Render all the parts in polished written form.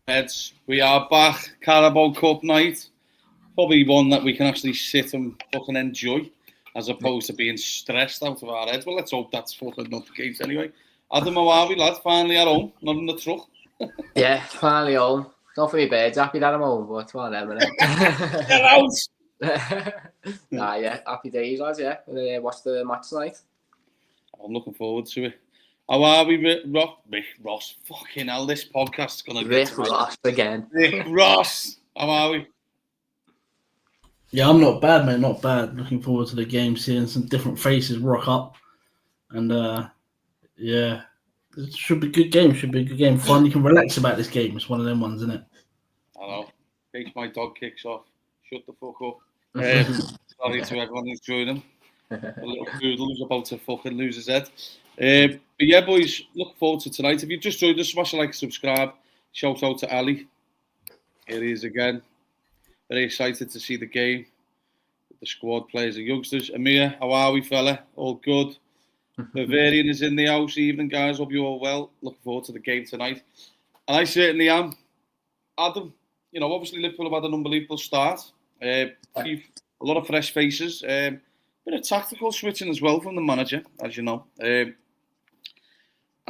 Heads, we are back. Carabao Cup night. Probably one that we can actually sit and fucking enjoy, as opposed to being stressed out of our heads. Well, let's hope that's fucking not the case anyway. Adam, how are we, lad? Finally at home, not in the truck. Yeah, finally home. Not for me birds, happy that I'm home, but it's one of them, innit? Get out! Nah, yeah, happy days, lads, yeah. Watch the match tonight. I'm looking forward to it. How are we, Rick Ross? Fucking hell, this podcast's going to get... Rick Ross again. Rick Ross! How are we? Yeah, I'm not bad, mate. Not bad. Looking forward to the game, seeing some different faces rock up, and yeah, it should be a good game. Should be a good game. Fun. You can relax about this game. It's one of them ones, isn't it? I know. In case my dog kicks off, shut the fuck up. Sorry to everyone who's joining. A little poodle who's about to fucking lose his head. But yeah, boys, look forward to tonight. If you've just joined us, smash a like, subscribe. Shout out to Ali. Here he is again. Very excited to see the game. The squad players and youngsters. Amir, how are we, fella? All good. Bavarian is in the house. Evening, guys. Hope you're all well. Looking forward to the game tonight. And I certainly am. Adam, you know, obviously Liverpool have had an unbelievable start. A lot of fresh faces. Bit of tactical switching as well from the manager, as you know. And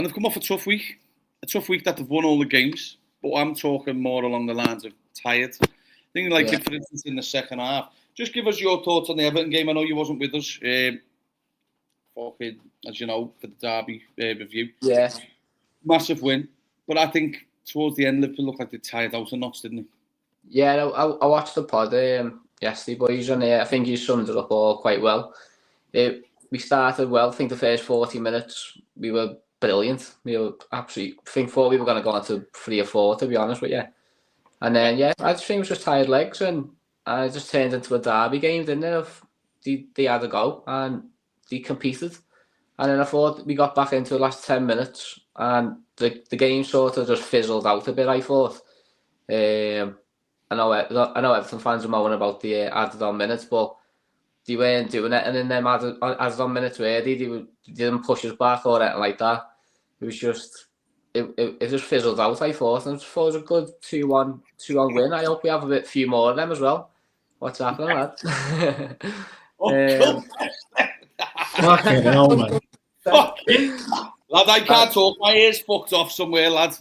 they've come off a tough week. A tough week that they've won all the games. But I'm talking more along the lines of tired. I think, like, for instance, in the second half. Just give us your thoughts on the Everton game. I know you wasn't with us, as you know, for the Derby review. Yeah. Massive win. But I think towards the end, Liverpool looked like they tired out a notch, didn't they? Yeah, I watched the pod yesterday, boys, and I think you summed it up all quite well. We started well. I think the first 40 minutes, we were brilliant. We were absolutely... I thought we were going to go on to 3 or 4, to be honest with you. And then, I just think it was just tired legs, and it just turned into a derby game, didn't it? They had a go, and they competed. And then I thought we got back into the last 10 minutes, and the game sort of just fizzled out a bit, I thought. I know Everton fans are moaning about the added-on minutes, but they weren't doing it. And in them added-on minutes, they didn't push us back or anything like that. It was just... It just fizzled out, I thought, and I thought it was a good 2-1 win. I hope we have a few more of them as well. What's happening, lad? Fucking hell, man. Fuck it. Lad, I can't talk. My ear's fucked off somewhere, lad.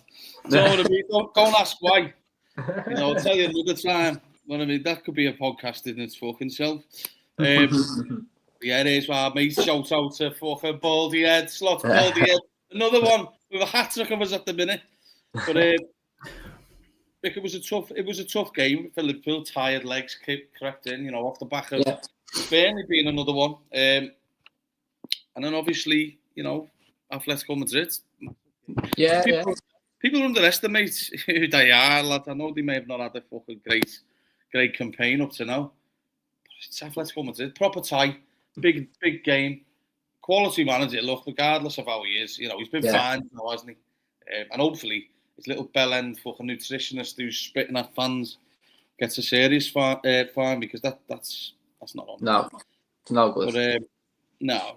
Don't ask why. You know, I'll tell you another time. What I mean, that could be a podcast in its fucking self. Yeah, it is, mate. Shout out to fucking Baldy Head, Slot Baldy Head. Another one with a hat trick of us at the minute. But it was a tough game for Liverpool. Tired legs crept in, you know, off the back of Burnley being another one. And then obviously, you know, Atletico Madrid. People underestimate who they are, lad. I know they may have not had a fucking great campaign up to now. But it's Atletico Madrid. Proper tie. Big game. Quality manager, look, regardless of how he is. You know, he's been fine now, hasn't he? And hopefully his little bell-end fucking nutritionist who's spitting at fans gets a serious fine, because that's not on. No, it's not good. But, no.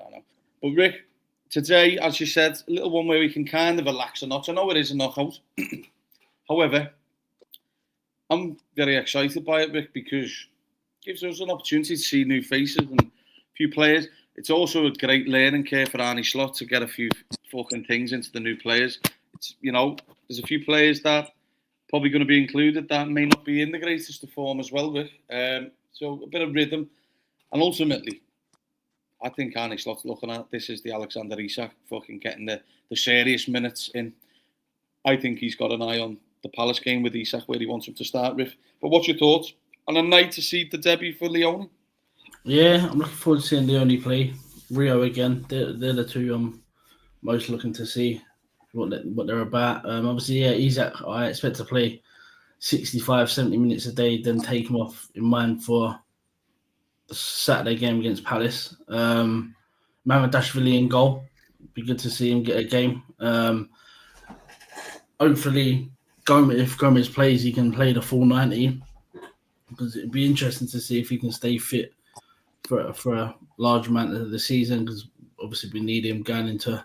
But Rick, today, as you said, a little one where we can kind of relax a notch. I know it is a knockout. However, I'm very excited by it, Rick, because it gives us an opportunity to see new faces and a few players. It's also a great learning curve for Arne Slot to get a few fucking things into the new players. It's, you know, there's a few players that probably going to be included that may not be in the greatest of form as well, Rick. So a bit of rhythm. And ultimately, I think Arne Slot's looking at this is the Alexander Isak fucking getting the serious minutes in. I think he's got an eye on the Palace game with Isak where he wants him to start with. But what's your thoughts on a night to see the debut for Leone? Yeah, I'm looking forward to seeing Leone play. Rio again. They're the two I'm most looking to see what they're about. Obviously, Isak, I expect to play 65, 70 minutes a day, then take him off in mind for the Saturday game against Palace. Mamadashvili in goal. Be good to see him get a game. Hopefully, if Gomez plays, he can play the full 90. Because it'd be interesting to see if he can stay fit for a large amount of the season. Because obviously we need him going into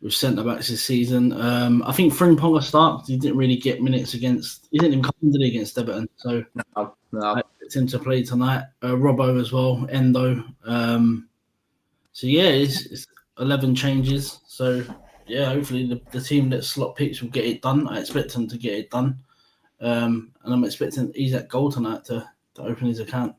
with centre backs this season. I think Frimpong will start because he didn't really get minutes against. He didn't even come in against Everton, so No. I expect him to play tonight. Robbo as well, Endo. So yeah, it's 11 changes. So yeah, hopefully the team that slot picks will get it done. I expect them to get it done, and I'm expecting Isak goal tonight to open his account.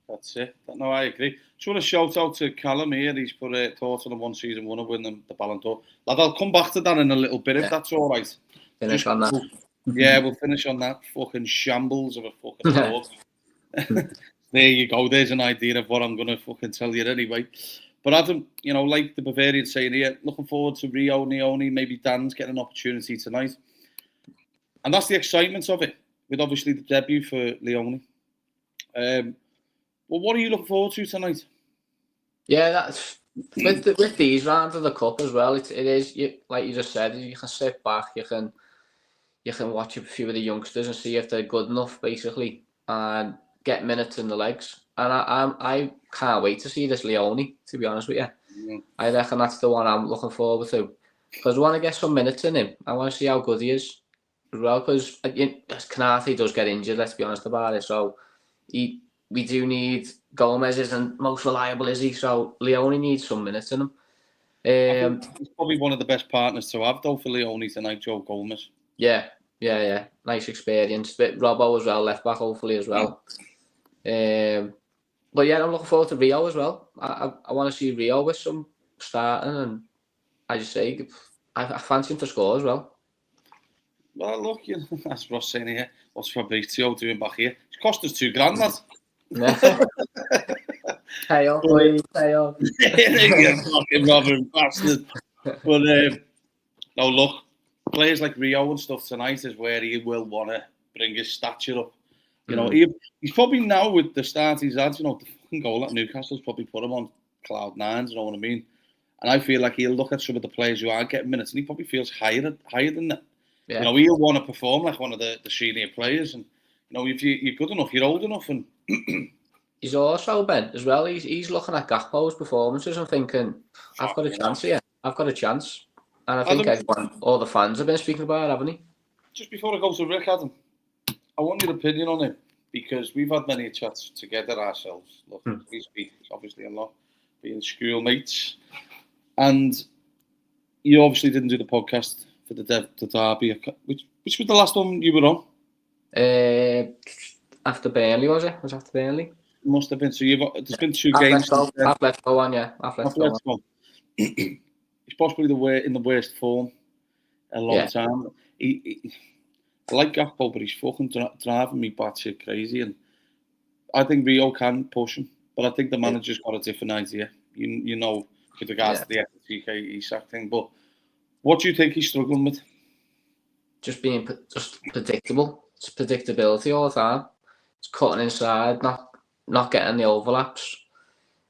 That's it. No, I agree. Just want to shout out to Callum here. He's put thoughts on the one season winner winning the Ballon d'Or. Lad, I'll come back to that in a little bit if that's all right. Finish on that. Yeah, we'll finish on that fucking shambles of a fucking award. There you go. There's an idea of what I'm going to fucking tell you anyway. But Adam, like the Bavarian saying here, looking forward to Rio, Leone, maybe Dan's getting an opportunity tonight. And that's the excitement of it, with obviously the debut for Leone. Well, what are you looking forward to tonight? Yeah, that's with these rounds of the cup as well. It is like you just said. You can sit back. You can watch a few of the youngsters and see if they're good enough, basically, and get minutes in the legs. And I can't wait to see this Leone. To be honest with you, I reckon that's the one I'm looking forward to because I want to get some minutes in him. I want to see how good he is as well. Because Canate does get injured. Let's be honest about it. So we do need Gomez isn't most reliable, is he? So Leone needs some minutes in him. He's probably one of the best partners to have though for Leone tonight, Joe Gomez. Yeah. Nice experience. Bit Robbo as well, left back hopefully as well. But yeah, I'm looking forward to Rio as well. I want to see Rio with some starting, and as you say, I fancy him to score as well. Well, look, as Ross saying here, what's Fabrizio doing back here? It's cost us $2,000, lad. Pay off, please, pay off. Fucking Robin bastard. But no, look, players like Rio and stuff tonight is where he will want to bring his stature up. He's probably now with the start he's had, the fucking goal at Newcastle's probably put him on cloud nine, you know what I mean? And I feel like he'll look at some of the players who are getting minutes and he probably feels higher than that. Yeah. He'll want to perform like one of the senior players. And, if you're good enough, you're old enough. And he's also, Ben, as well, he's looking at Gakpo's performances and thinking, I've got a chance here. I've got a chance. And I think all the fans have been speaking about it, haven't he? Just before I go to Rick, Adam, I want your opinion on him because we've had many chats together ourselves. Look, we speak obviously a lot, being schoolmates. And you obviously didn't do the podcast for the derby. Which was the last one you were on? After Burnley, was it? Was after Burnley? Must have been. So there's been two games. Atletico one, yeah. Atletico. He's possibly in the worst form in a long time. I like Gakpo, but he's fucking driving me batshit crazy. And I think Rio can push him, but I think the manager's got a different idea. With regards to the FTK Isak thing. But what do you think he's struggling with? Just being predictable. It's predictability all the time. It's cutting inside, not getting the overlaps.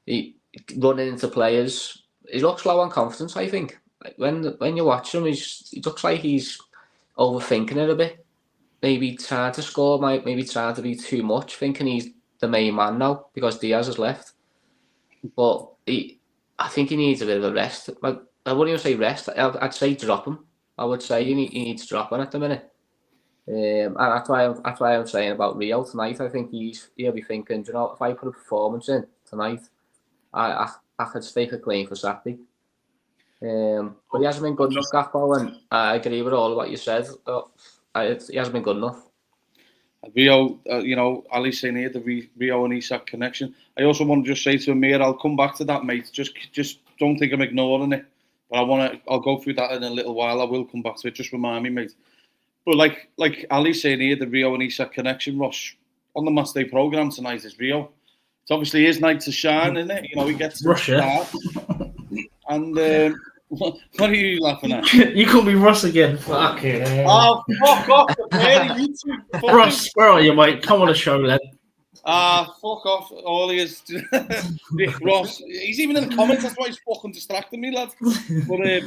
He running into players. He looks low on confidence, I think. Like when you watch him, he looks like he's overthinking it a bit. Maybe trying to score, maybe trying to be too much, thinking he's the main man now because Diaz has left. But I think he needs a bit of a rest. I wouldn't even say rest. I'd say drop him. I would say he needs dropping at the minute. And that's why I'm saying about Rio tonight. I think he'll be thinking, if I put a performance in tonight, I could stake a claim for Saturday. But he hasn't been good enough, Gakpo, and I agree with all of what you said. He hasn't been good enough. Rio, Ali's saying here, the Rio and Isak connection. I also want to just say to Amir, I'll come back to that, mate. Just don't think I'm ignoring it. But I'll go through that in a little while. I will come back to it. Just remind me, mate. But like Ali's saying here, the Rio and Isak connection, Ross, on the match day programme tonight is Rio. It's obviously his night to shine, isn't it? He gets to Russia. And what are you laughing at? You call me Ross again. Fucking hell. Oh, fuck off. You two. Ross, where are you, mate? Come on the show, lad. Fuck off. All he is. Rick Ross. He's even in the comments. That's why he's fucking distracting me, lad. But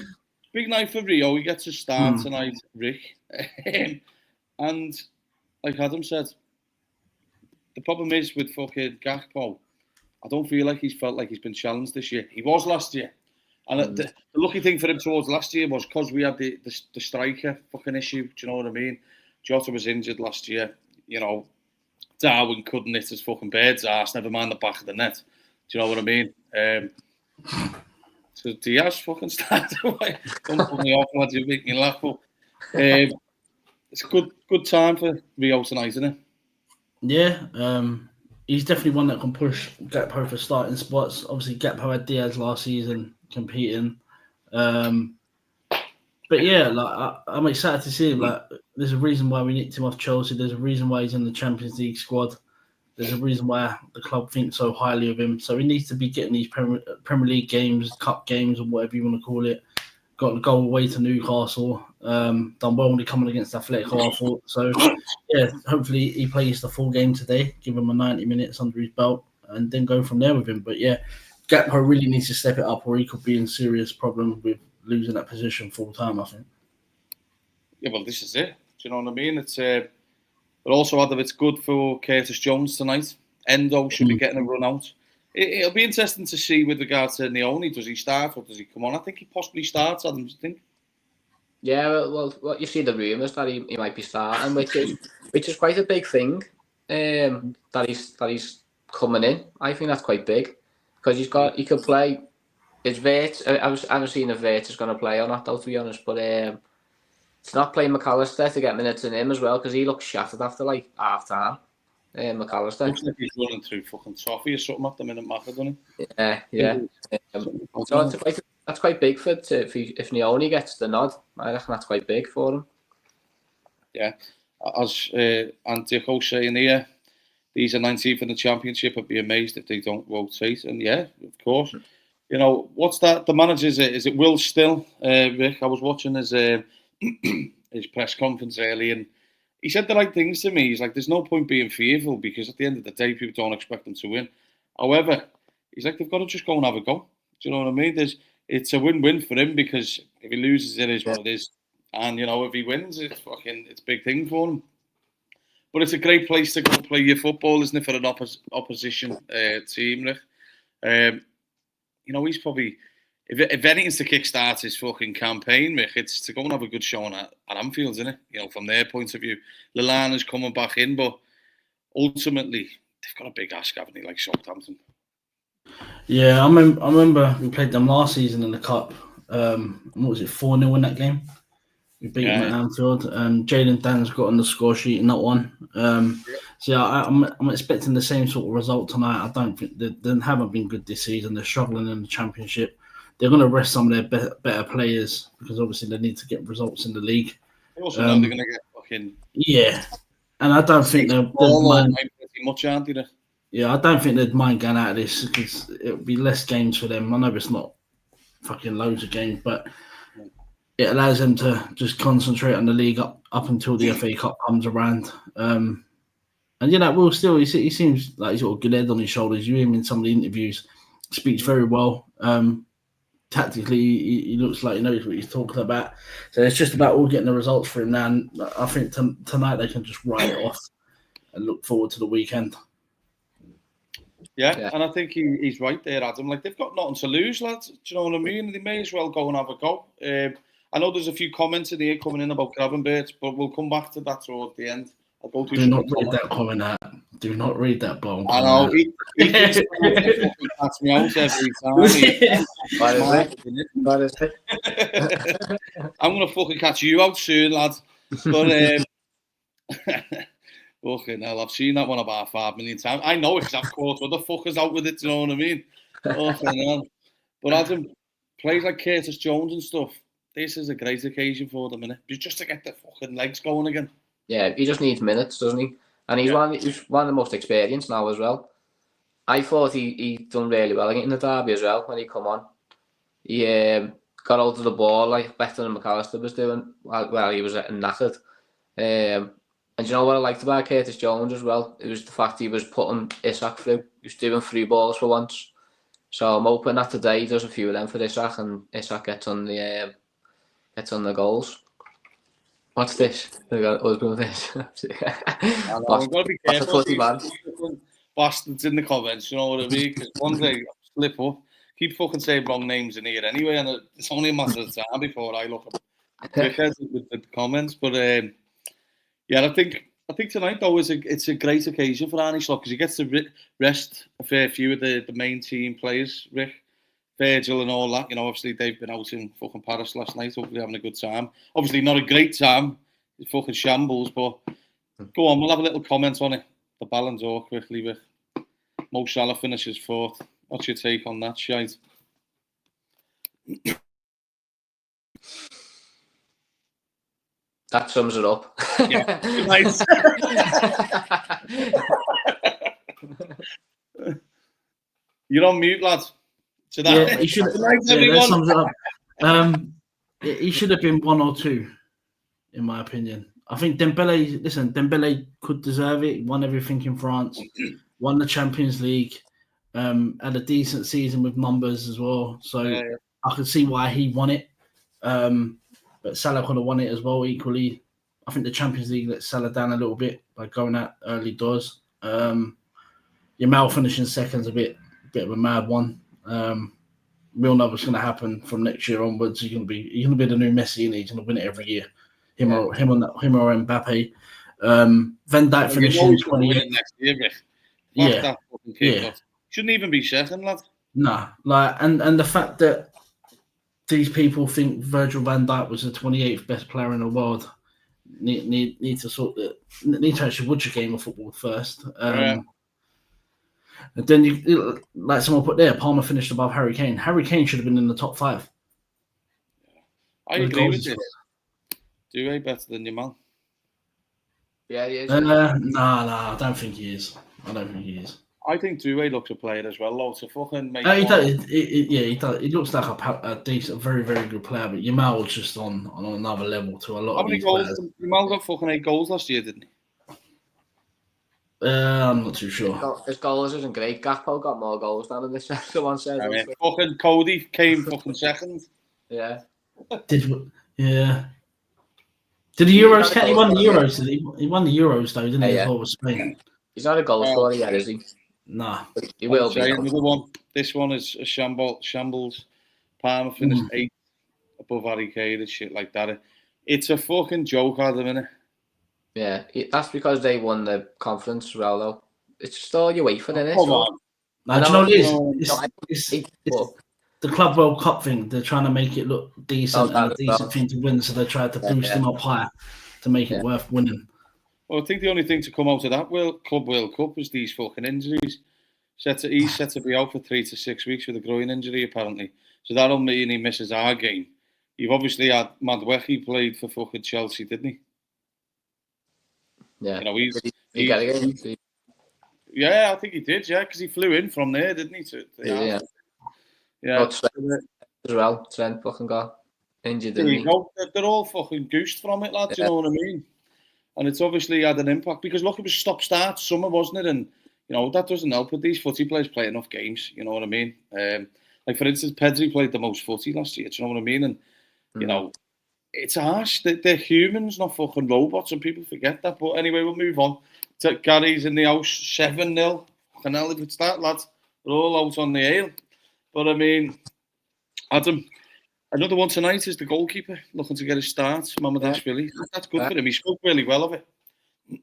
big night for Rio. He gets to start tonight, Rick. And like Adam said, the problem is with fucking Gakpo, I don't feel like he's felt like he's been challenged this year. He was last year. And the lucky thing for him towards last year was because we had the striker fucking issue. Do you know what I mean? Jota was injured last year. You know, Darwin couldn't hit his fucking bird's ass, never mind the back of the net. Do you know what I mean? So Diaz fucking started away. Don't put me off, lads, you make me laugh. But, it's a good time for Rio tonight, isn't it? Yeah, he's definitely one that can push Gakpo for starting spots. Obviously, Gakpo had Diaz last season competing. But yeah, like I'm excited to see him. Like, there's a reason why we nicked him off Chelsea. There's a reason why he's in the Champions League squad. There's a reason why the club thinks so highly of him. So he needs to be getting these Premier League games, Cup games, or whatever you want to call it. Got to go away to Newcastle. Done well when he coming against Atletico, I thought. So, yeah, hopefully he plays the full game today. Give him a 90 minutes under his belt and then go from there with him. But, yeah, Gakpo really needs to step it up or he could be in serious problem with losing that position full time, I think. Yeah, well, this is it. Do you know what I mean? It's but also, Adam, it's good for Curtis Jones tonight. Endo should be getting a run out. It'll be interesting to see with regard to Neone. Does he start or does he come on? I think he possibly starts, Adam, do you think? Yeah, well, you see the rumours that he might be starting, which is quite a big thing. That he's coming in. I think that's quite big because he could play. Is Vert? I haven't seen if Vert is going to play or not, though, to be honest. But it's not playing McAllister to get minutes in him as well because he looks shattered after like half time. McAllister Looks like he's running through fucking toffee or something at the minute, Maca, doesn't he? Yeah. So that's quite big for if Neone gets the nod. I reckon that's quite big for him. Yeah, as Antioch saying here, these are 19th in the Championship. I'd be amazed if they don't rotate. And yeah, of course. You know, what's that? The manager, is it Will Still? Rick, I was watching his press conference early and he said the right things to me. He's like, there's no point being fearful because at the end of the day, people don't expect them to win. However, he's like, they've got to just go and have a go. Do you know what I mean? It's a win-win for him because if he loses, it is what it is. And, you know, if he wins, it's a big thing for him. But it's a great place to go play your football, isn't it, for an opposition team, Rick? You know, he's probably, if anything's to kickstart his fucking campaign, Rick, it's to go and have a good showing at Anfield, isn't it? You know, from their point of view. Lallana's coming back in, but ultimately, they've got a big ask, haven't they, like Southampton? Yeah, I remember we played them last season in the Cup. What was it, 4-0 in that game? We beat them at Anfield. Jayden Dan's got on the score sheet in that one. So yeah, I'm expecting the same sort of result tonight. I don't think they haven't been good this season. They're struggling in the Championship. They're going to rest some of their better players because obviously they need to get results in the league. They also know they're going to get fucking... Yeah, and I don't think they'll mind... much, aren't they? Yeah, I don't think they'd mind going out of this because it'll be less games for them. I know it's not fucking loads of games, but it allows them to just concentrate on the league up until the FA Cup comes around. And you know, Will Still, he seems like he's got a good head on his shoulders. You hear him in some of the interviews, speaks very well. Tactically, he looks like he knows what he's talking about. So it's just about all getting the results for him now. And I think tonight they can just write it off and look forward to the weekend. Yeah, and I think he's right there, Adam. Like, they've got nothing to lose, lads. Do you know what I mean? They may as well go and have a go. I know there's a few comments in here coming in about Gravenberch, but we'll come back to that towards the end. I'll go through. Do not read that comment out. Do not read that bomb. I know. He thinks he cuts me out every time. What is it? I'm going to fucking catch you out soon, lads. But, fucking hell, I've seen that one about 5 million times. I know it because I've caught other fuckers out with it, you know what I mean? Fucking hell. But Adam, plays like Curtis Jones and stuff, this is a great occasion for them, innit? Just to get the fucking legs going again. Yeah, he just needs minutes, doesn't he? And he's one of the most experienced now as well. I thought he done really well in the derby as well when he come on. He got out of the ball like better than McAllister was doing while he was knackered. And you know what I liked about Curtis Jones as well? It was the fact he was putting Isak through. He was doing free balls for once. So I'm hoping that today he does a few of them for Isak and Isak gets on the goals. What's this? What's going this? I know, we've got to be careful. Bastards in the comments, you know what I mean? Because one day I'll slip up. keep fucking saying wrong names in here anyway, and it's only a matter of time before I look at dickheads with the comments. But yeah, I think tonight though it's a great occasion for Arnie Slot because he gets to rest a fair few of the main team players, Rick, Virgil and all that. You know, obviously they've been out in fucking Paris last night, hopefully having a good time. Obviously not a great time, it's fucking shambles, but go on, we'll have a little comment on it. The Ballon d'Or quickly, Rick. Mo Salah finishes 4th. What's your take on that shite? That sums it up. Yeah, nice. You're on mute, lad. So that, yeah, he should. nice, That sums it up. He should have been 1 or 2, in my opinion. I think Dembele could deserve it. He won everything in France, won the Champions League, had a decent season with numbers as well. So I could see why he won it. But Salah could have won it as well equally. I think the Champions League let Salah down a little bit by going out early doors. Yamal finishing second's a bit of a mad one. We all know what's going to happen from next year onwards. He's going to be the new Messi, and he's going to win it every year. Him or Mbappe. Van Dijk finishing 28 next year. Rick. Yeah. Shouldn't even be second, lad. Nah, and the fact that these people think Virgil van Dijk was the 28th best player in the world need to actually watch a game of football first. And then you, like someone put there, Palmer finished above Harry Kane. Harry Kane should have been in the top 5. I agree with this. Doué better than your man? Yeah, he is. Nah, I don't think he is. I think Doué looks a player as well, though, to fucking make he does. He does. He looks like a decent, very, very good player, but Yamal was just on another level to a lot of these players. Yamal got fucking 8 goals last year, didn't he? I'm not too sure. His goals isn't great. Gakpo got more goals than this. Someone said. I mean, fucking Cody came fucking second. Yeah. Did the Euros count? He won the Euros. He won the Euros though, didn't he? As well with Spain. He's not a goal scorer yet, is he? Nah. He will be. Another one. This one is a shambles. Palmer finished 8th above Harry Kane and shit like that. It's a fucking joke at the minute. Yeah, that's because they won the conference as well, though. It's still UEFA, isn't it? Come on. Now, do you know what it is? It's the Club World Cup thing. They're trying to make it look decent and a decent thing to win, so they tried to boost him up higher to make it worth winning. Well, I think the only thing to come out of that Club World Cup is these fucking injuries. He's set to be out for 3 to 6 weeks with a groin injury, apparently. So that'll mean he misses our game. You've obviously had Madueke played for fucking Chelsea, didn't he? Yeah. You know, he got a game. Yeah, I think he did. Yeah, because he flew in from there, didn't he? Yeah. As well, Trent fucking got injured. There you go. They're all fucking goosed from it, lads. You know what I mean? And it's obviously had an impact because look, it was stop-start summer, wasn't it? And you know that doesn't help with these footy players play enough games. You know what I mean? Like for instance, Pedri played the most footy last year. Do you know what I mean? And you know, it's harsh. They're humans, not fucking robots, and people forget that. But anyway, we'll move on. Gary's in the house, 7-0. Fucking hell, if it's that, lads. We're all out on the ale. But I mean, Adam, another one tonight is the goalkeeper looking to get a start, Mamadashvili. That's good for him. He spoke really well of it.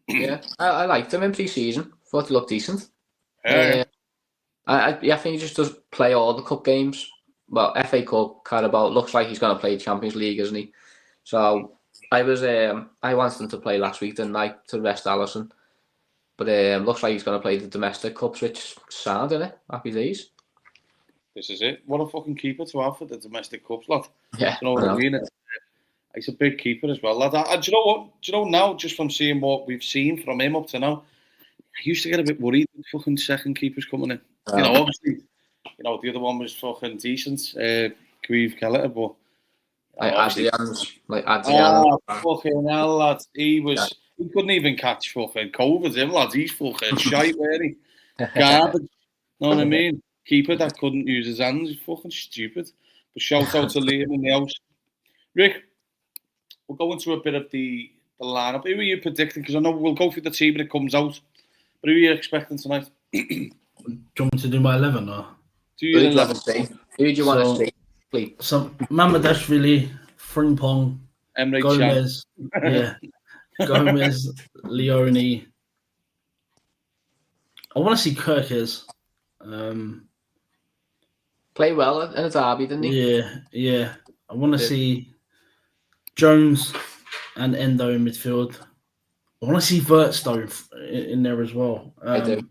Yeah, I liked him in pre-season. Thought he looked decent. I think he just does play all the cup games. Well, FA Cup, Carabao, looks like he's going to play Champions League, isn't he? So I wanted him to play last week, didn't I, to rest Alisson. But looks like he's going to play the domestic cups, which sound, isn't it? Happy days. This is it. What a fucking keeper to have for the domestic cups, lad. Yeah, you know what I mean? He's a big keeper as well, lad. And do you know what? Do you know now, just from seeing what we've seen from him up to now, I used to get a bit worried with fucking second keepers coming in. You know, obviously, you know, the other one was fucking decent, Queeve Keller, but... Adrian's. Fucking hell, lad. He couldn't even catch fucking COVID, him, lads. He's fucking shite, weren't he? Garbage. Know what I mean? Keeper that couldn't use his hands. He's fucking stupid. But shout out to Liam in the house. Rick, we'll go into a bit of the lineup. Who are you predicting? Because I know we'll go through the team when it comes out. But who are you expecting tonight? Do you want me to do my 11 or? Do you 11? Who do you want So- to see, please? So Mamadashvili, Frimpong, Emre Can. Gomez, Gomez, Leone. I want to see Kirkes. Play well in a derby, didn't he? Yeah. I want to Yeah. see Jones and Endo in midfield. I want to see Vertstone in there as well. I do.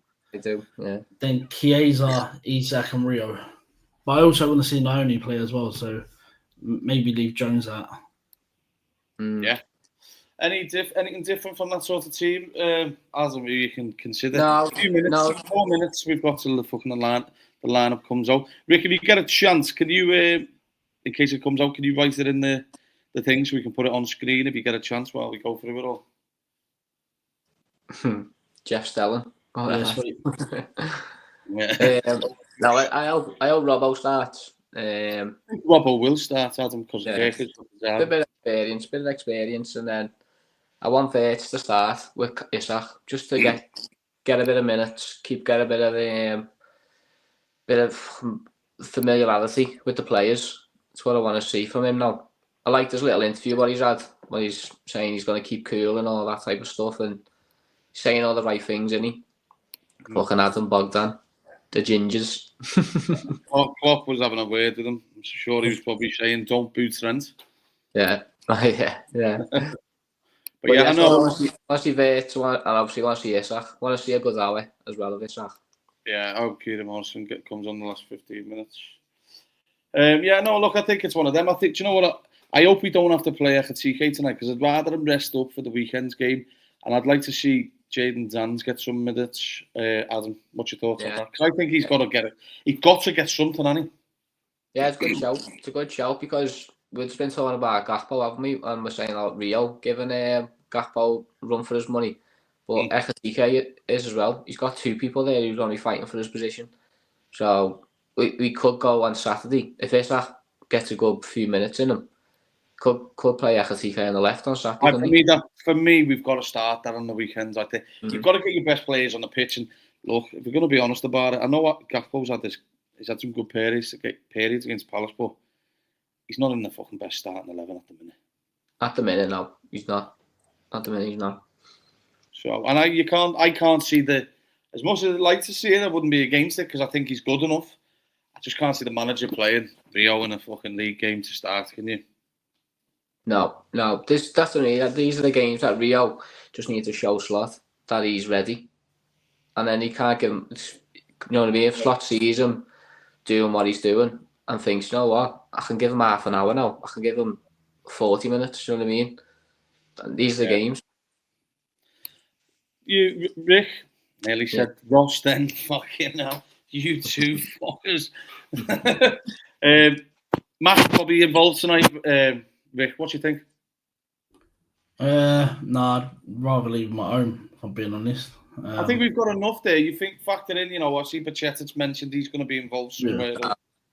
Yeah. Then Chiesa, Isak, and Rio. But I also want to see Naoni play as well, so maybe leave Jones out. Yeah. Anything different from that sort of team? As you can consider. No, A few minutes, no. 4 minutes. We've got till the lineup comes out. Rick, if you get a chance, can you, in case it comes out, can you write it in the thing so we can put it on screen if you get a chance while we go through it all? Jeff Stelling. Oh, Yeah, that's- sweet. Yeah. No, I hope Robbo starts. Robbo will start, Adam, because Yeah. Kirk is A bit of experience, and then I want Verts to start with Isak just to get a bit of minutes, get a bit of familiarity with the players. That's what I want to see from him now. I liked his little interview what he's had when he's saying he's going to keep cool and all that type of stuff, and saying all the right things, isn't he? Fucking Adam Bogdan, the gingers. Klopp was having a word with him. I'm sure he was probably saying, "Don't boot Trent." Yeah. Yeah. But yeah, I know. I want to see Verts, and obviously want to see Isak. I want to see a good hour as well of Isak. Yeah, I hope Kieran Morrison comes on the last 15 minutes. Look, I think it's one of them. Do you know what? I hope we don't have to play Ekatike tonight because I'd rather him rest up for the weekend's game, and I'd like to see Jadon Sands get some minutes. Adam, what's your thoughts on that? Because I think he's got to get it. He's got to get something, hasn't he? Yeah, it's a good shout. It's a good shout because we've just been talking about Gakpo, haven't we? And we're saying about Rio giving Gakpo run for his money. But Ekatike is as well. He's got two people there who's going to be fighting for his position. So we could go on Saturday. If Isak gets a good few minutes in him, could play Ekatike on the left on Saturday. For me, we've got to start that on the weekends. I think you've got to get your best players on the pitch. And look, if we're going to be honest about it, I know what Gakpo's had this. He's had some good periods against Palace, but he's not in the fucking best starting 11 at the minute. At the minute, no, he's not. At the minute, he's not. So, and I can't see as much as I'd like to see it, I wouldn't be against it because I think he's good enough. I just can't see the manager playing Rio in a fucking league game to start, can you? No. These are the games that Rio just needs to show Slot that he's ready, and then he can't give him. You know what I mean? If Slot sees him doing what he's doing and thinks, you know what, I can give him half an hour now. I can give him 40 minutes. You know what I mean? And these are the games. You, Rick, nearly said Ross. Then fucking hell, you two fuckers. Matt's probably involved tonight. Rick, what do you think? I'd rather leave him at home, if I'm being honest. I think we've got enough there. You think factor in, I see Pachetic's mentioned he's going to be involved somewhere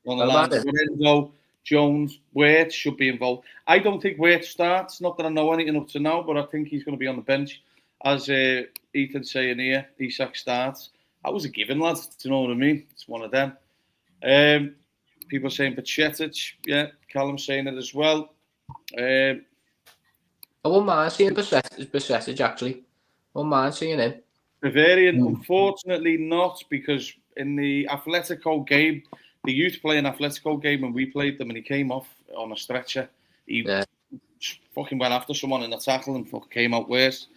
on the line. Lorenzo, Jones, Waite should be involved. I don't think Waite starts. Not that I know anything up to now, but I think he's going to be on the bench. As Ethan's saying here, Isak starts. That was a given, lads. Do you know what I mean? It's one of them. People saying Pachetic. Yeah, Callum's saying it as well. I wouldn't mind seeing Pachetic, actually. I wouldn't mind seeing him. Bavarian, unfortunately not, because in the Atletico game, the youth play an Atletico game and we played them and he came off on a stretcher. He fucking went after someone in a tackle and fucking came out worse.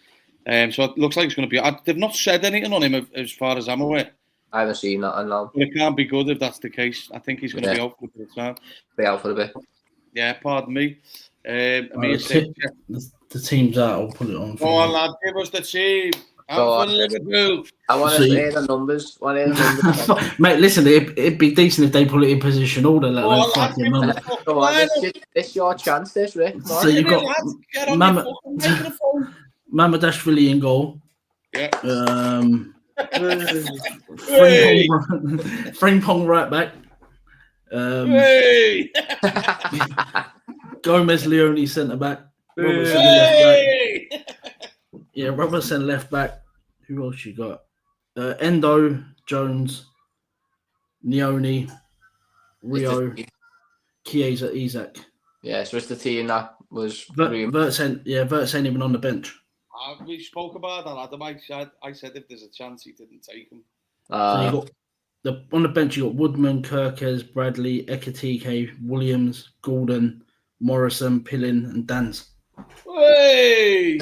So it looks like it's going to be... they've not said anything on him as far as I'm aware. I haven't seen that, no. But it can't be good if that's the case. I think he's going to be out for the time. Be out for a bit. Yeah, pardon me. The team's out, I'll put it on. Go on, lad, give us the team. I'm for Liverpool. I want to hear the numbers. Mate, listen, it'd be decent if they put it in position order. Let them fucking numbers. Come on, this is your chance, this, Rick. So you've got Mamadashvili in goal. Yeah. Frimpong right back. Gomez Leone centre back. Robertson left back. Yeah, Robertson left back. Who else you got? Endo, Jones, Leone, Rio, Chiesa, Isak. Yeah, so it's the team that was Verts ain't even on the bench. We spoke about that, Adam. I said if there's a chance, he didn't take him. So you got on the bench. You got Woodman, Kirkes, Bradley, Ekatike, Williams, Gordon, Morrison, Pillin, and Dans. Hey!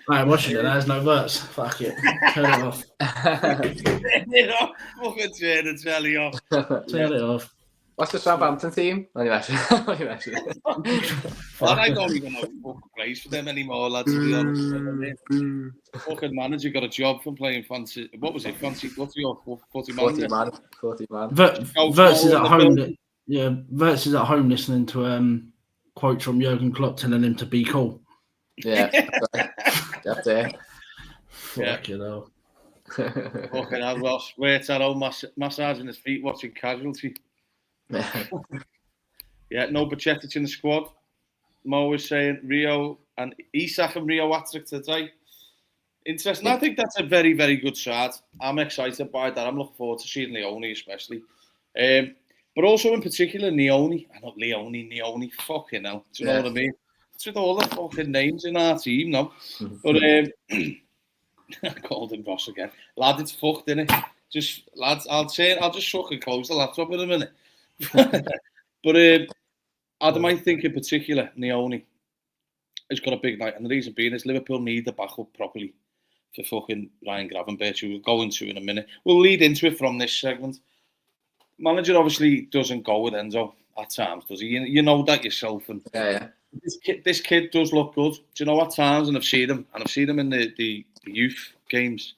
I'm watching it. There's no Verts. Fuck it. Turn it off. Fucking turn the telly off. Turn it off. What's the Southampton team? I don't even know who plays for them anymore, lads, to be honest. Fucking manager got a job from playing fancy. What was it? Fancy footy or footy man? 40 man. Verts is at home. Yeah, Verts is at home listening to quotes from Jurgen Klopp telling him to be cool. Yeah, that's it. Fucking hell. Fucking hell, Ross. Waits at home massaging his feet watching Casualty. Yeah, no Bacetic in the squad. Mo was saying Rio and Isak and Rio hat-trick today. Interesting. I think that's a very, very good side. I'm excited by that. I'm looking forward to seeing Leone especially. But also in particular Leone. Leone. Fucking hell. Do you know what I mean? It's with all the fucking names in our team now. But I called him Ross again. Lad, it's fucked, innit? Just, lads, I'll just fucking close the laptop in a minute. But Adam, I think in particular, Leone has got a big night. And the reason being is Liverpool need the backup properly for fucking Ryan Gravenberch, who we'll go into in a minute. We'll lead into it from this segment. Manager obviously doesn't go with Enzo at times, does he? You know that yourself. And yeah. This kid does look good. Do you know at times, and I've seen him in the youth games.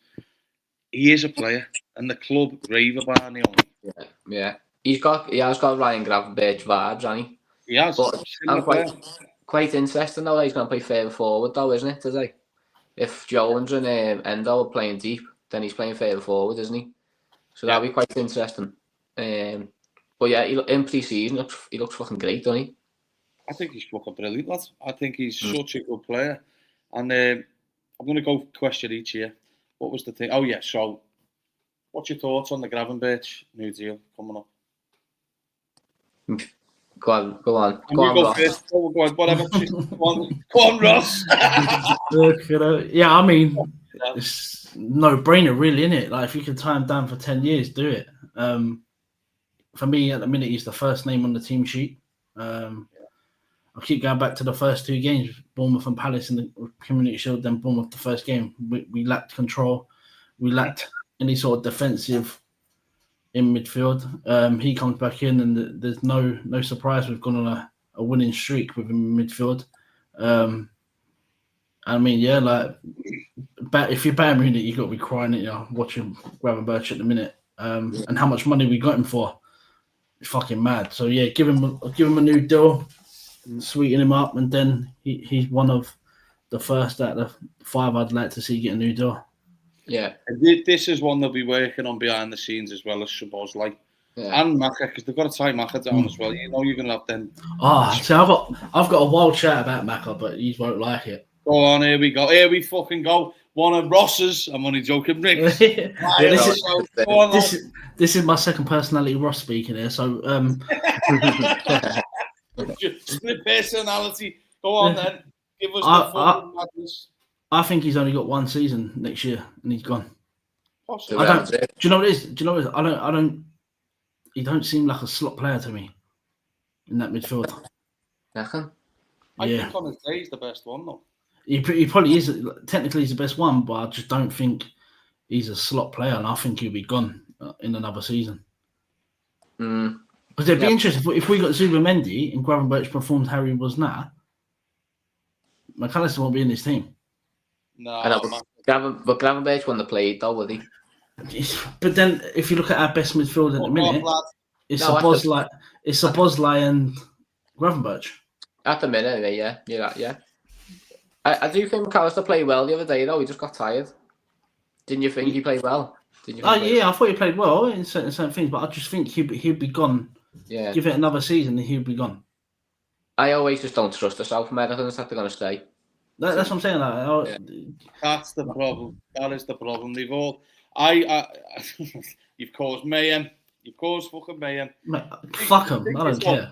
He is a player, and the club rave about him. Yeah. He has got Ryan Gravenberch vibes, hasn't he? He has. But I'm quite interesting though. He's going to play further forward though, isn't it? Today, if Jones and Endo are playing deep, then he's playing further forward, isn't he? So that'll be quite interesting. But yeah, in pre-season, he looks fucking great, doesn't he? I think he's fucking brilliant, lad. I think he's such a good player. And I'm going to go question each year. What was the thing? Oh, yeah, so what's your thoughts on the Gravenberch new deal coming up? Go on. Go on, Ross. First. Go on, whatever. Go on, Ross. Yeah, I mean, it's no-brainer, really, isn't it? Like, if you can tie him down for 10 years, do it. For me, at the minute, he's the first name on the team sheet. I keep going back to the first two games, Bournemouth and Palace in the Community Shield, then Bournemouth the first game. We lacked control. We lacked any sort of defensive in midfield. He comes back in, and there's no surprise we've gone on a winning streak with him in midfield. I mean, yeah, like, if you're Bayern Munich, you've got to be crying at watching Gravenberch at the minute. And how much money we got him for. It's fucking mad. So yeah, give him a new deal, sweeten him up, and then he's one of the first out of the 5 I'd like to see get a new deal. Yeah. This is one they'll be working on behind the scenes as well as Szoboszlai. And Maka, because they've got to tie Maka down as well. You know you're going to have them. So I've got a wild chat about Maka, but you won't like it. Go on, here we go. Here we fucking go. One of Ross's. I'm only joking, Rick. This is my second personality, Ross, speaking here. So, split personality. Go on then. Give us the fucking madness. I think he's only got one season next year, and he's gone. Possibly. Do you know what it is? I don't. He don't seem like a slot player to me in that midfield. I think on his day he's the best one, though. He probably is. Technically, he's the best one, but I just don't think he's a slot player, and I think he'll be gone in another season. Because it'd be interesting if we got Zubimendi and Gravenberch performed how he was now. McAllister won't be in his team. No, but Gravenberch won the play, though, would he? But then, if you look at our best midfield at the minute, it's Szoboszlai and Gravenberch. At the minute, anyway, yeah. I do think McAllister played well the other day, though. He just got tired. Didn't you think he played well? I thought he played well in certain things, but I just think he'd be gone. Yeah. Give it another season, and he'd be gone. I always just don't trust the South Americans that they're going to stay. That's what I'm saying. That's the problem. That is the problem. They've all... You've caused mayhem. You cause fucking mayhem. Fuck him. I don't care.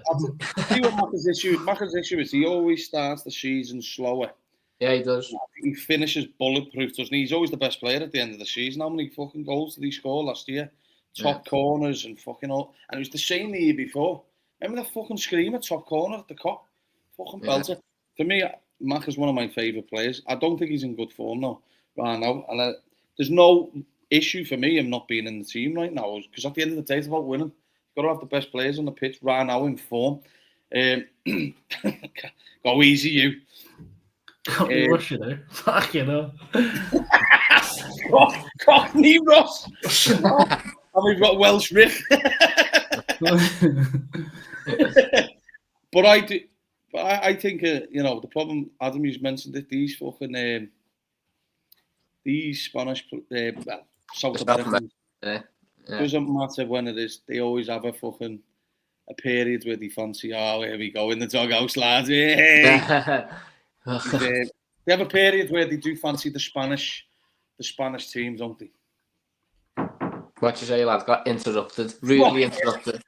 See what Macca's issue is? He always starts the season slower. Yeah, he does. He finishes bulletproof, doesn't he? He's always the best player at the end of the season. How many fucking goals did he score last year? Top corners and fucking all. And it was the same the year before. Remember the fucking screamer, top corner at the Cup? Fucking belter. For me, Mac is one of my favourite players. I don't think he's in good form now, right now. And there's no issue for me him not being in the team right now, because at the end of the day, it's about winning. You've got to have the best players on the pitch right now in form. Go easy, you. Can't be rushing, though. Fucking hell. Cockney Ross. And we've got Welsh Rick. But I think the problem, Adam, you mentioned it. These fucking these Spanish, South Americans. Doesn't matter when it is. They always have a period where they fancy. Oh, here we go in the doghouse, lads. Hey. They have a period where they do fancy the Spanish teams, don't they? What you say, lad? Got interrupted. Rudely interrupted.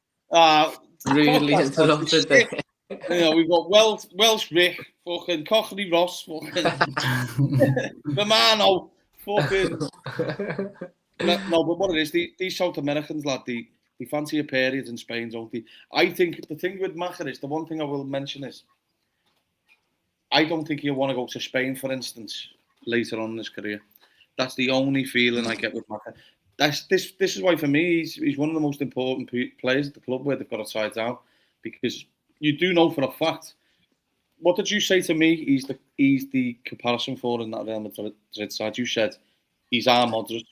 Rudely interrupted. We've got Welsh Rick, fucking Cockney Ross, fucking Romano, fucking. No, but what it is, these South Americans, lad, they fancy a period in Spain, don't they? I think the thing with Macher is, the one thing I will mention is, I don't think he'll want to go to Spain, for instance, later on in his career. That's the only feeling I get with Macher. This is why, for me, he's one of the most important players at the club where they've got to tie down, because you do know for a fact. What did you say to me? He's the comparison for in that Real Madrid side. You said he's our Modric.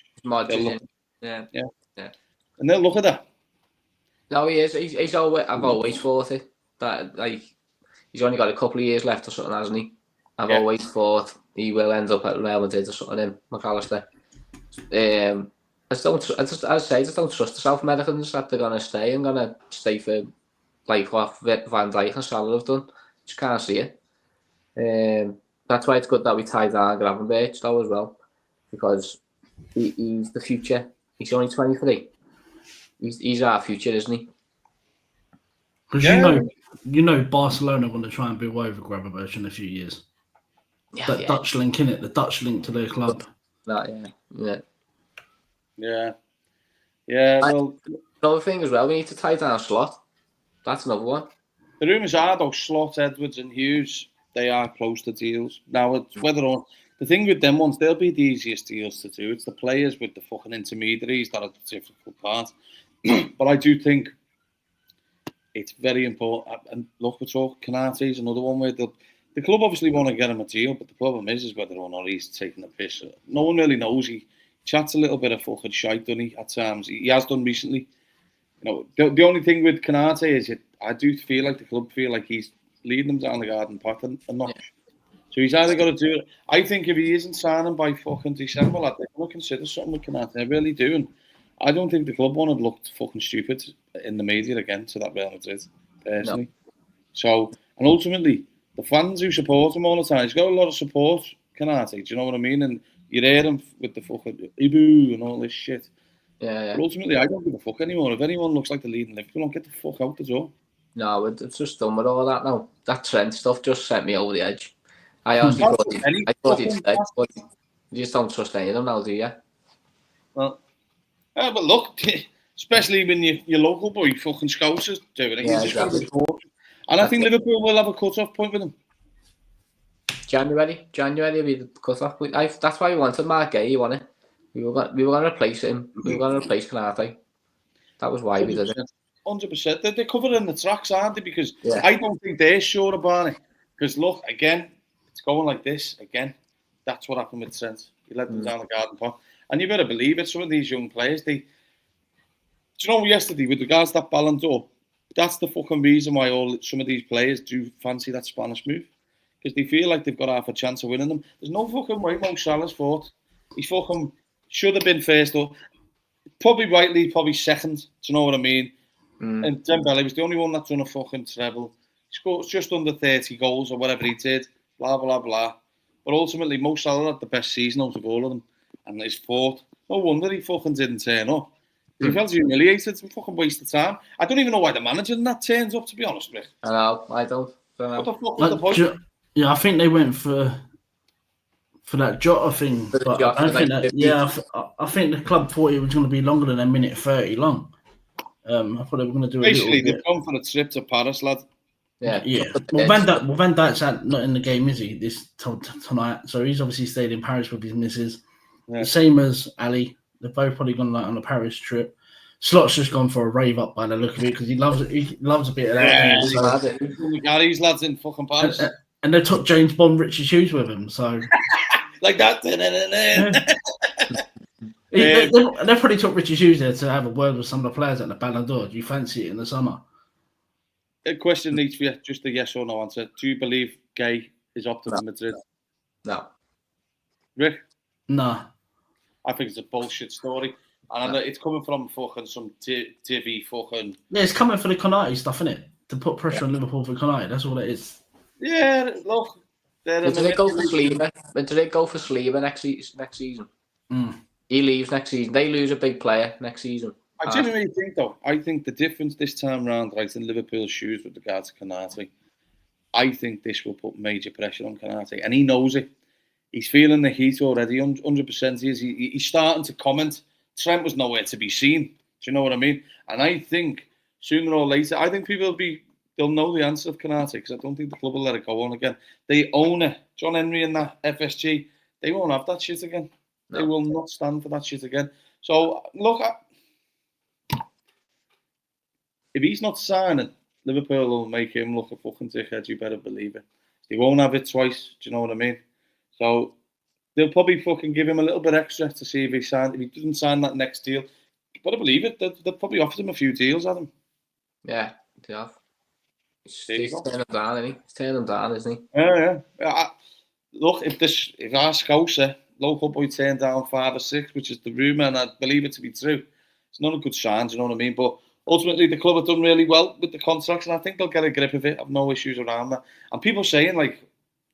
Yeah. And they'll look at that. No, he is. He's always. I've always thought it. That he's only got a couple of years left or something, hasn't he? I've always thought he will end up at Real Madrid or something in McAllister. I just don't trust the South Americans that they're gonna stay and gonna stay for like what Van Dijk and Salah have done. Just can't see it. That's why it's good that we tied down Gravenberch though as well, because he's the future. He's only 23. He's our future, isn't he? Because you know Barcelona want to try and move over Gravenberch in a few years. Dutch link, innit? The Dutch link to their club. Yeah. Well, another thing as well, we need to tie down Slot. That's another one. The rumours are though, Slot, Edwards, and Hughes, they are close to deals. Now, it's whether or the thing with them ones, they'll be the easiest deals to do. It's the players with the fucking intermediaries that are the difficult part. But I do think it's very important. And look, we're talking Canate is another one where the club obviously want to get him a deal, but the problem is whether or not he's taking the piss. No one really knows. He chats a little bit of fucking shite, doesn't he? At times, he has done recently. The only thing with Canate is I do feel like the club feel like he's leading them down the garden path a notch. So he's either got to do it. I think if he isn't signing by fucking December, they're going to consider something with Canate. They really do. And I don't think the club want to look fucking stupid in the media again to that Real Madrid, personally. No. So, and ultimately, the fans who support him all the time, he's got a lot of support, Canate, do you know what I mean? And you hear him with the fucking Ibu and all this shit. Yeah. But ultimately, I don't give a fuck anymore. If anyone looks like they're leading Liverpool, don't get the fuck out the door. No, it's just done with all that now. That Trent stuff just sent me over the edge. I honestly thought he'd stay, but you just don't trust any of them now, do you? Well, but look, especially when your local boy fucking Scousers doing it. Yeah, exactly. And I think Liverpool will have a cut-off point with him. January will be the cut-off point. That's why we wanted Mark Gay, you want it? We were going to replace him. We were going to replace Canate. That was why 100%. We did it. 100%. They're covering the tracks, aren't they? Because I don't think they're sure about it. Because look, again, it's going like this. Again, that's what happened with Trent. He let them down the garden path. And you better believe it, some of these young players, do you know yesterday, with regards to that Ballon d'Or, that's the fucking reason why some of these players do fancy that Spanish move. Because they feel like they've got half a chance of winning them. There's no fucking way Mo Salah's fought. He fucking should have been first, or probably rightly, probably second. Do you know what I mean? And Dembele was the only one that's done a fucking treble. He scored just under 30 goals or whatever he did. Blah, blah, blah. But ultimately, Mo Salah had the best season out of all of them. And he's fourth. No wonder he fucking didn't turn up. He felt humiliated. It's a fucking waste of time. I don't even know why the manager in that turns up, to be honest with you. I know. I don't know. What the fuck was the point? Yeah, I think they went for that Jota thing, but I don't think that. Yeah, I think the club thought it was going to be longer than a minute 30 long. I thought they were going to do Basically, a little they've gone for a trip to Paris, lad. Yeah. Well, Van Dijk's not in the game, is he? Tonight, so he's obviously stayed in Paris with his missus. Yeah. The same as Ali. They've both probably gone on a Paris trip. Slot's just gone for a rave up by the look of it because he loves a bit of that. Yeah, Gary's lads in fucking Paris. And they took James Bond Richard Hughes with him, so like that. They probably took Richard Hughes there to have a word with some of the players at the Ballon d'Or. Do you fancy it in the summer? A question needs to be just a yes or no answer. Do you believe Gay is up to Madrid? No. Rick? No. I think it's a bullshit story. And I know it's coming from fucking some TV fucking... Yeah, it's coming for the Konate stuff, isn't it? To put pressure on Liverpool for Konate. That's all it is. Yeah, look. Did they go for Saliba? Did they go for Saliba next season? He leaves next season. They lose a big player next season. I genuinely think, though, I think the difference this time round, right, in Liverpool's shoes with regards to Konate, I think this will put major pressure on Konate. And he knows it. He's feeling the heat already, 100% he is. He's starting to comment. Trent was nowhere to be seen. Do you know what I mean? And I think, sooner or later, I think people they'll know the answer of Konate, because I don't think the club will let it go on again. They own it. John Henry and that FSG, they won't have that shit again. No. They will not stand for that shit again. So, look, if he's not signing, Liverpool will make him look a fucking dickhead, you better believe it. They won't have it twice, do you know what I mean? So, they'll probably fucking give him a little bit extra to see if he signs. If he doesn't sign that next deal, you better believe it, they'll probably offer him a few deals, Adam. Yeah, they have. He's turning them down, isn't he? He's turning them down, isn't he? Yeah. Look, if our scouser, local boy, turned down 5 or 6, which is the rumour, and I believe it to be true, it's not a good sign, do you know what I mean? But ultimately, the club have done really well with the contracts, and I think they'll get a grip of it. I've no issues around that. And people saying, like,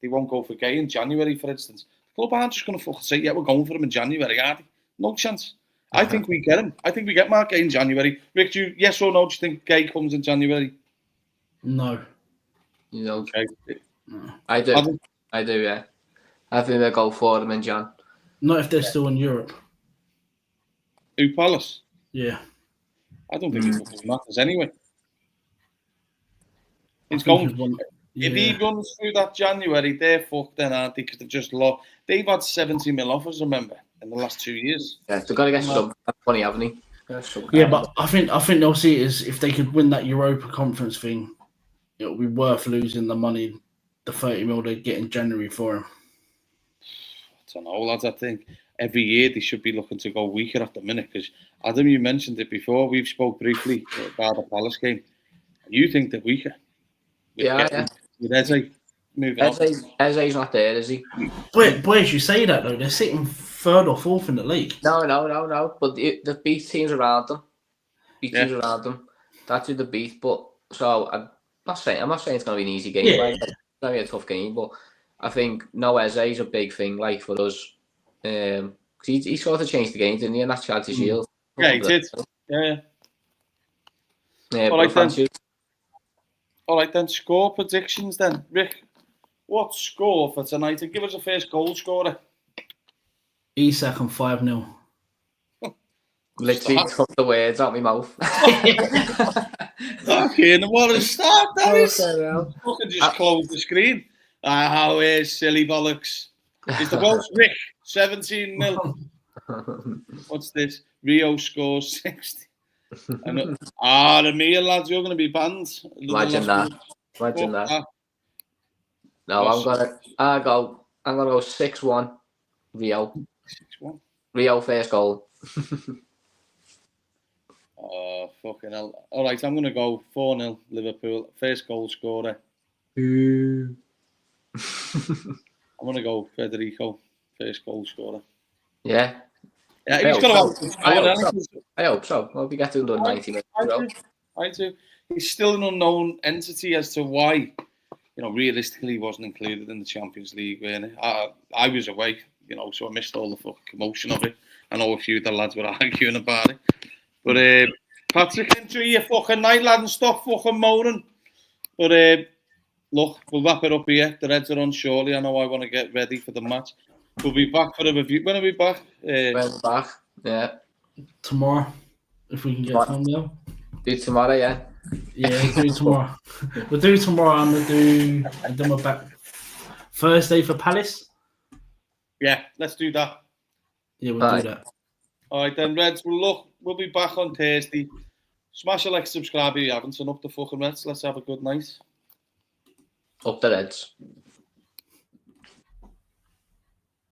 they won't go for Gay in January, for instance. The club aren't just going to fucking say, yeah, we're going for him in January, are they? No chance. I think we get him. I think we get Mark Gay in January. Rick, do you, yes or no, do you think Gay comes in January? No. You know, okay. I do. I do, yeah. I think they'll go for them in Jan. Not if they're still in Europe. Who, Palace? Yeah. I don't think it matters anyway. It's going. If he runs through that January, they're fucked then, aren't they? Because they've just lost. They've had 70 mil offers, remember, in the last 2 years. Yeah, they've got to get some money, haven't they? Yeah, but I think they'll see it as if they could win that Europa Conference thing, it'll be worth losing the money, the 30 mil they get in January for him. I don't know, lads. I think every year they should be looking to go weaker at the minute. Because Adam, you mentioned it before. We've spoke briefly about the Palace game. And you think they're weaker? Yeah. With Eze moving Eze's not there, is he? Where's you say that though? They're sitting 3rd or 4th in the league. No. But the beat teams around them. That's who the beat. But so I'm not saying it's going to be an easy game. Right? It's going to be a tough game. But I think Eze's a big thing, like for us. He sort of changed the game, didn't he? And that's Charity Shield. Yeah, he did. Yeah. All right, then. Score predictions, then. Rick, what score for tonight? And give us a first goal scorer. Isak and 5-0. Literally took the words out of my mouth. Okay, and what a start that is. Fucking just close the screen. How is silly bollocks? Is the goal Rick 17-0? What's this? Rio scores 60. The Mia lads, you're going to be banned. Imagine that. No, I'm gonna go 6-1. Rio. 6-1. Rio first goal. Oh fucking hell! All right, I'm going to go 4-0 Liverpool. First goal scorer. I'm going to go Federico. First goal scorer. Yeah. Yeah, he's got I hope so. I hope we get to the 90 minutes. I do. He's still an unknown entity as to why, realistically he wasn't included in the Champions League. Really. I was away, so I missed all the fucking commotion of it. I know a few of the lads were arguing about it. But Patrick, enjoy your fucking night, lad, and stop fucking moaning. But look, we'll wrap it up here. The Reds are on shortly. I know I want to get ready for the match. We'll be back for a review. When are we back? We're back. Yeah. Tomorrow, if we can get time now. Do tomorrow, yeah. Yeah, we'll do tomorrow. We'll do tomorrow, and then we're back Thursday for Palace. Yeah, let's do that. Yeah, we'll do that. All right then, Reds. Well, look, we'll be back on Thursday. Smash a like, subscribe if you haven't, and up the fucking Reds. Let's have a good night. Up the Reds.